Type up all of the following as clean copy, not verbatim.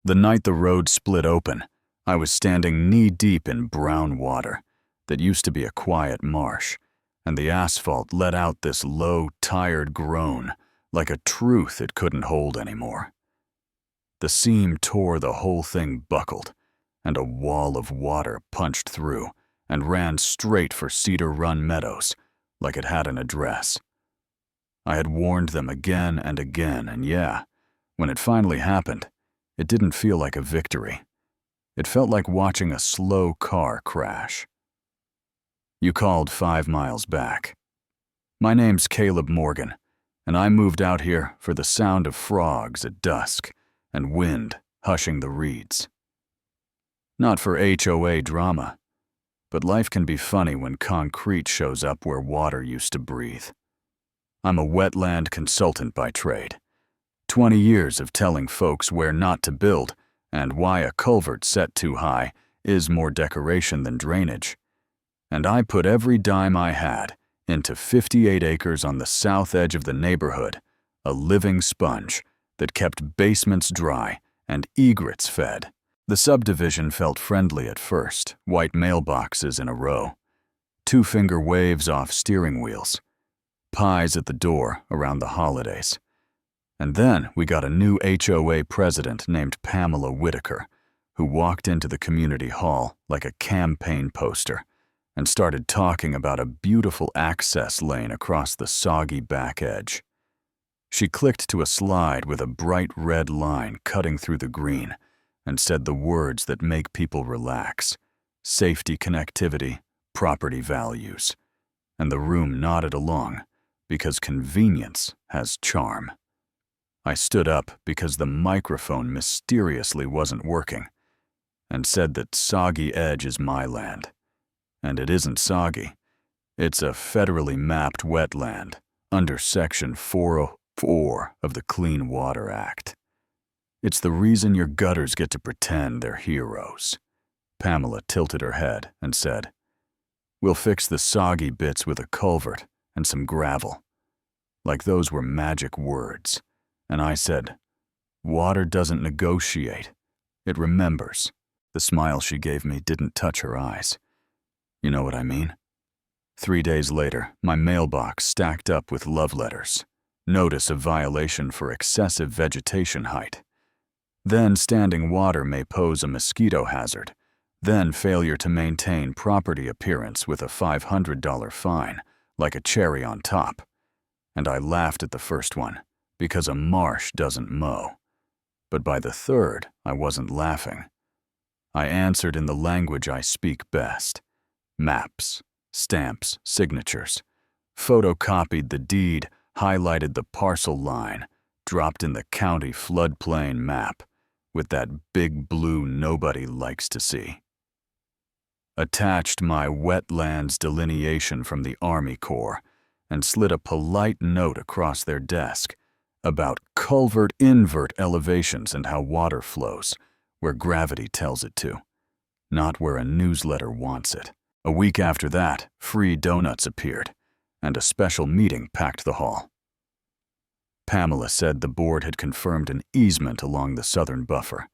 The night the road split open, I was standing knee-deep in brown water that used to be a quiet marsh, and the asphalt let out this low, tired groan like a truth it couldn't hold anymore. The seam tore, the whole thing buckled, and a wall of water punched through and ran straight for Cedar Run Meadows like it had an address. I had warned them again and again, and yeah, when it finally happened, it didn't feel like a victory. It felt like watching a slow car crash. You called 5 miles back. My name's Caleb Morgan, and I moved out here for the sound of frogs at dusk and wind hushing the reeds. Not for HOA drama, but life can be funny when concrete shows up where water used to breathe. I'm a wetland consultant by trade. 20 years of telling folks where not to build and why a culvert set too high is more decoration than drainage. And I put every dime I had into 58 acres on the south edge of the neighborhood, a living sponge that kept basements dry and egrets fed. The subdivision felt friendly at first, white mailboxes in a row, 2-finger waves off steering wheels, pies at the door around the holidays. And then we got a new HOA president named Pamela Whitaker, who walked into the community hall like a campaign poster and started talking about a beautiful access lane across the soggy back edge. She clicked to a slide with a bright red line cutting through the green and said the words that make people relax: safety, connectivity, property values. And the room nodded along because convenience has charm. I stood up because the microphone mysteriously wasn't working and said that Soggy Edge is my land. And it isn't soggy. It's a federally mapped wetland under Section 404 of the Clean Water Act. It's the reason your gutters get to pretend they're heroes. Pamela tilted her head and said, "We'll fix the soggy bits with a culvert and some gravel." Like those were magic words. And I said, "Water doesn't negotiate. It remembers." The smile she gave me didn't touch her eyes. You know what I mean? 3 days later, my mailbox stacked up with love letters. Notice of violation for excessive vegetation height. Then standing water may pose a mosquito hazard. Then failure to maintain property appearance with a $500 fine, like a cherry on top. And I laughed at the first one, because a marsh doesn't mow. But by the third, I wasn't laughing. I answered in the language I speak best. Maps, stamps, signatures. Photocopied the deed, highlighted the parcel line, dropped in the county floodplain map with that big blue nobody likes to see. Attached my wetlands delineation from the Army Corps and slid a polite note across their desk about culvert invert elevations and how water flows where gravity tells it to, not where a newsletter wants it. A week after that, free donuts appeared, and a special meeting packed the hall. Pamela said the board had confirmed an easement along the southern buffer,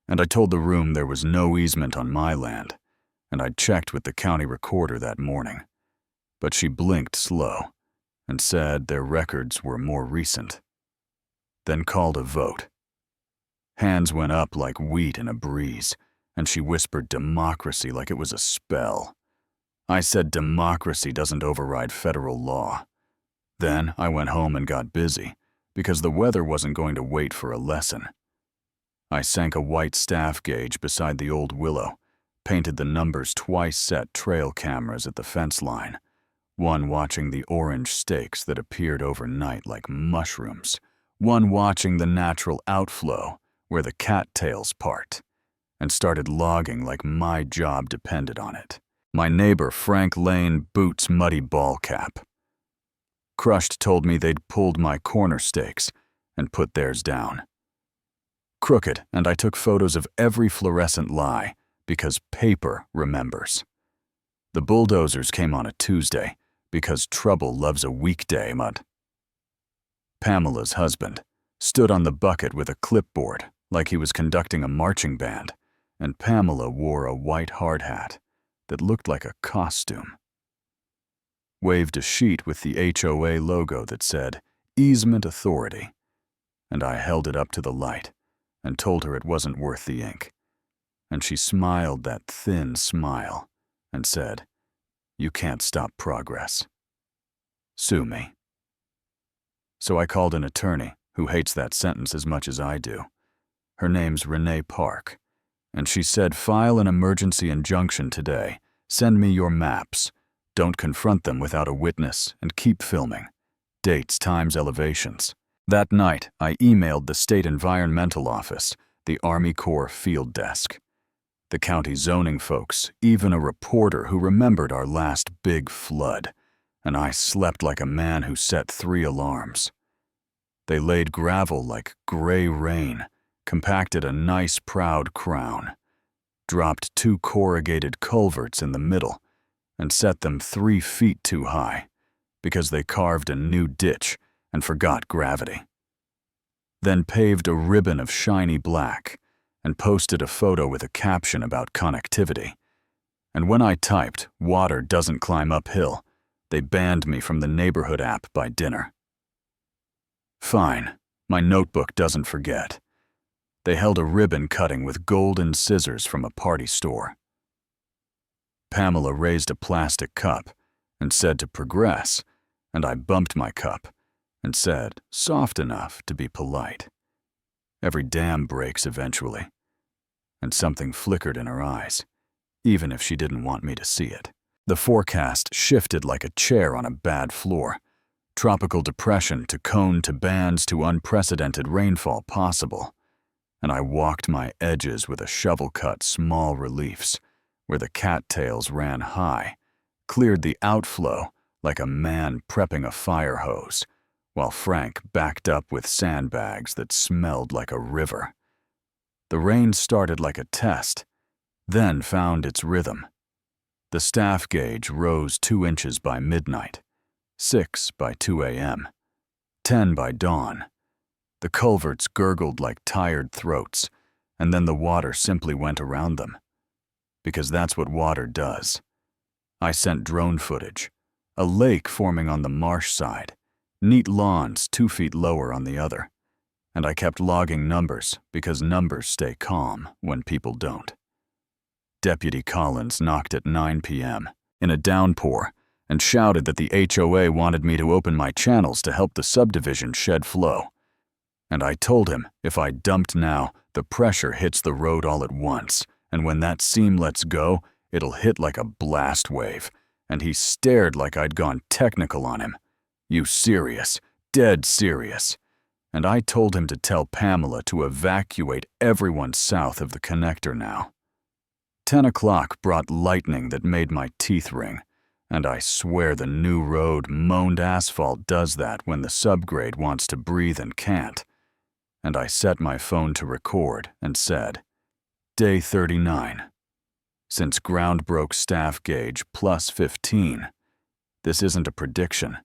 and I told the room there was no easement on my land, and I'd checked with the county recorder that morning. But she blinked slow and said their records were more recent. Then called a vote. Hands went up like wheat in a breeze, and she whispered democracy like it was a spell. I said democracy doesn't override federal law. Then I went home and got busy, because the weather wasn't going to wait for a lesson. I sank a white staff gauge beside the old willow, painted the numbers twice set trail cameras at the fence line, one watching the orange stakes that appeared overnight like mushrooms, one watching the natural outflow where the cattails part, and started logging like my job depended on it. My neighbor Frank Lane boots muddy ball cap. Crushed told me they'd pulled my corner stakes and put theirs down. Crooked and I took photos of every fluorescent lie because paper remembers. The bulldozers came on a Tuesday because trouble loves a weekday mud. Pamela's husband stood on the bucket with a clipboard like he was conducting a marching band, and Pamela wore a white hard hat that looked like a costume. Waved a sheet with the HOA logo that said, Easement Authority, and I held it up to the light and told her it wasn't worth the ink. And she smiled that thin smile and said, You can't stop progress. Sue me. So I called an attorney who hates that sentence as much as I do. Her name's Renee Park, and she said, File an emergency injunction today. Send me your maps. Don't confront them without a witness, and keep filming. Dates, times, elevations. That night, I emailed the State Environmental Office, the Army Corps Field Desk, the county zoning folks, even a reporter who remembered our last big flood, and I slept like a man who set 3 alarms. They laid gravel like gray rain, compacted a nice proud crown, dropped 2 corrugated culverts in the middle, and set them 3 feet too high, because they carved a new ditch and forgot gravity. Then paved a ribbon of shiny black and posted a photo with a caption about connectivity. And when I typed, water doesn't climb uphill, they banned me from the neighborhood app by dinner. Fine, my notebook doesn't forget. They held a ribbon cutting with golden scissors from a party store. Pamela raised a plastic cup and said to progress, and I bumped my cup and said, soft enough to be polite. Every dam breaks eventually, and something flickered in her eyes, even if she didn't want me to see it. The forecast shifted like a chair on a bad floor. Tropical depression to cone to bands to unprecedented rainfall possible, and I walked my edges with a shovel-cut small reliefs, where the cattails ran high, cleared the outflow like a man prepping a fire hose, while Frank backed up with sandbags that smelled like a river. The rain started like a test, then found its rhythm. The staff gauge rose 2 inches by midnight, 6 by 2 a.m., 10 by dawn. The culverts gurgled like tired throats, and then the water simply went around them. Because that's what water does. I sent drone footage, a lake forming on the marsh side, neat lawns 2 feet lower on the other, and I kept logging numbers because numbers stay calm when people don't. Deputy Collins knocked at 9 p.m. in a downpour and shouted that the HOA wanted me to open my channels to help the subdivision shed flow. And I told him if I dumped now, the pressure hits the road all at once, and when that seam lets go, it'll hit like a blast wave, and he stared like I'd gone technical on him. You serious? Dead serious. And I told him to tell Pamela to evacuate everyone south of the connector now. 10 o'clock brought lightning that made my teeth ring, and I swear the new road moaned asphalt does that when the subgrade wants to breathe and can't. And I set my phone to record and said, Day 39. Since ground broke staff gauge plus 15. This isn't a prediction.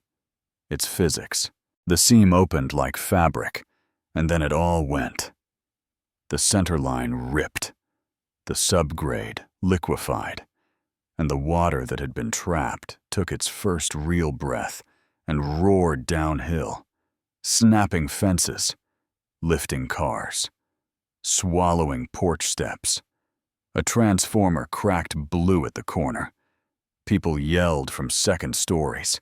It's physics. The seam opened like fabric, and then it all went. The center line ripped. The subgrade liquefied, and the water that had been trapped took its first real breath and roared downhill, snapping fences, lifting cars, swallowing porch steps. A transformer cracked blue at the corner. People yelled from second stories,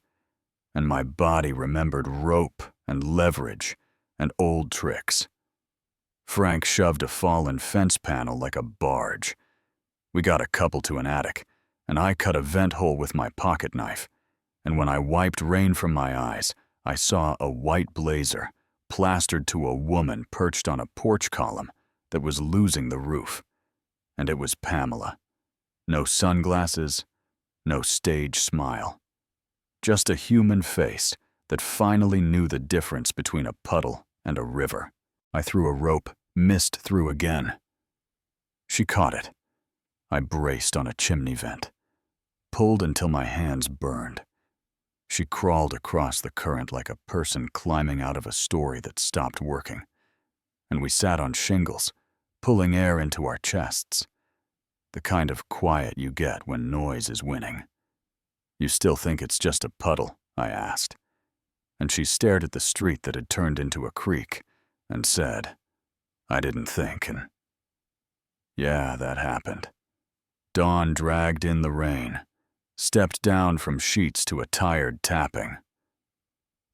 and my body remembered rope and leverage and old tricks. Frank shoved a fallen fence panel like a barge. We got a couple to an attic, and I cut a vent hole with my pocket knife, and when I wiped rain from my eyes, I saw a white blazer plastered to a woman perched on a porch column that was losing the roof. And it was Pamela. No sunglasses, no stage smile. Just a human face that finally knew the difference between a puddle and a river. I threw a rope, missed through again. She caught it. I braced on a chimney vent, pulled until my hands burned. She crawled across the current like a person climbing out of a story that stopped working, and we sat on shingles pulling air into our chests. The kind of quiet you get when noise is winning. "You still think it's just a puddle?" I asked. And she stared at the street that had turned into a creek and said, "I didn't think, and..." Yeah, that happened. Dawn dragged in the rain, stepped down from sheets to a tired tapping.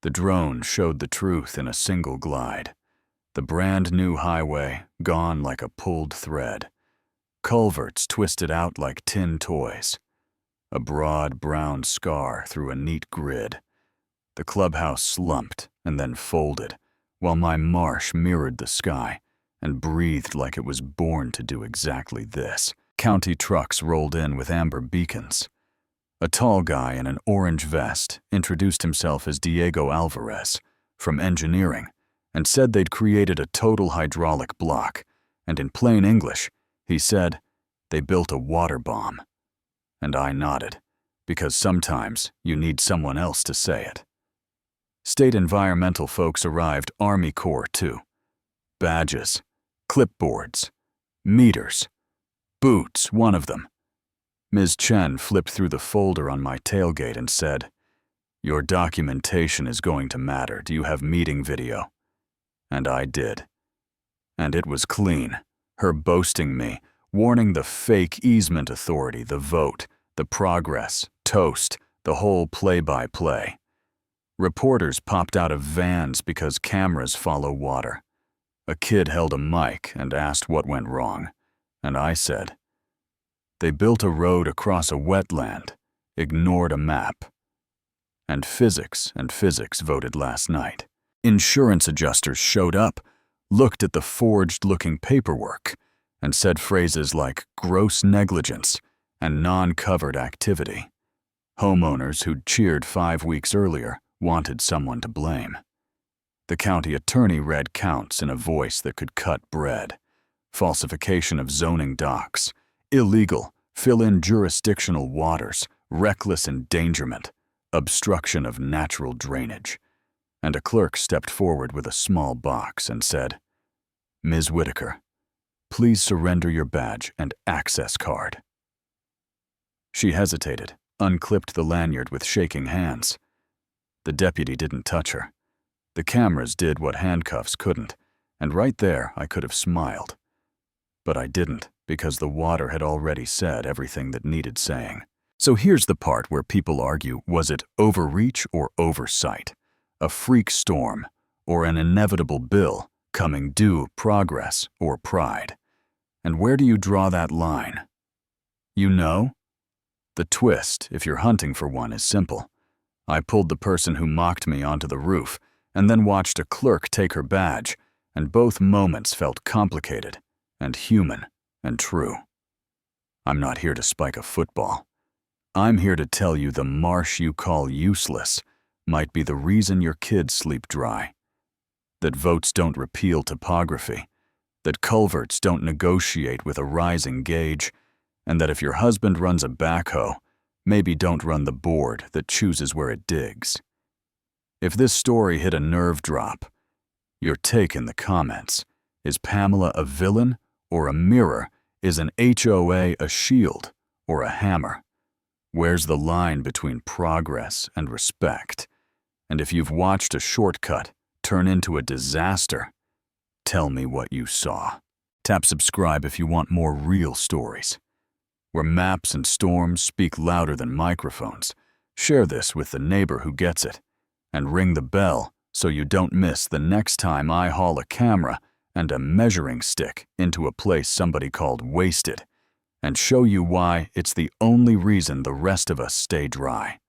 The drone showed the truth in a single glide. The brand new highway gone like a pulled thread. Culverts twisted out like tin toys. A broad brown scar through a neat grid. The clubhouse slumped and then folded, while my marsh mirrored the sky and breathed like it was born to do exactly this. County trucks rolled in with amber beacons. A tall guy in an orange vest introduced himself as Diego Alvarez from engineering and said they'd created a total hydraulic block, and in plain English, he said they built a water bomb. And I nodded, because sometimes you need someone else to say it. State environmental folks arrived, Army Corps too. Badges, clipboards, meters, boots, one of them. Ms. Chen flipped through the folder on my tailgate and said, "Your documentation is going to matter. Do you have meeting video?" And I did. And it was clean, her boasting me, warning the fake easement authority, the vote, the progress, toast, the whole play-by-play. Reporters popped out of vans because cameras follow water. A kid held a mic and asked what went wrong, and I said, "They built a road across a wetland, ignored a map." And physics voted last night. Insurance adjusters showed up, looked at the forged-looking paperwork, and said phrases like gross negligence and non-covered activity. Homeowners who'd cheered 5 weeks earlier wanted someone to blame. The county attorney read counts in a voice that could cut bread. Falsification of zoning docs, illegal, fill-in jurisdictional waters, reckless endangerment, obstruction of natural drainage. And a clerk stepped forward with a small box and said, "Ms. Whitaker, please surrender your badge and access card." She hesitated, unclipped the lanyard with shaking hands. The deputy didn't touch her. The cameras did what handcuffs couldn't, and right there I could have smiled. But I didn't, because the water had already said everything that needed saying. So here's the part where people argue, was it overreach or oversight? A freak storm, or an inevitable bill coming due, progress or pride? And where do you draw that line? You know? The twist, if you're hunting for one, is simple. I pulled the person who mocked me onto the roof, and then watched a clerk take her badge, and both moments felt complicated, and human, and true. I'm not here to spike a football. I'm here to tell you the marsh you call useless might be the reason your kids sleep dry. That votes don't repeal topography, that culverts don't negotiate with a rising gauge, and that if your husband runs a backhoe, maybe don't run the board that chooses where it digs. If this story hit a nerve drop, your take in the comments. Is Pamela a villain or a mirror? Is an HOA a shield or a hammer? Where's the line between progress and respect? And if you've watched a shortcut turn into a disaster, tell me what you saw. Tap subscribe if you want more real stories, where maps and storms speak louder than microphones. Share this with the neighbor who gets it, and ring the bell so you don't miss the next time I haul a camera and a measuring stick into a place somebody called wasted, and show you why it's the only reason the rest of us stay dry.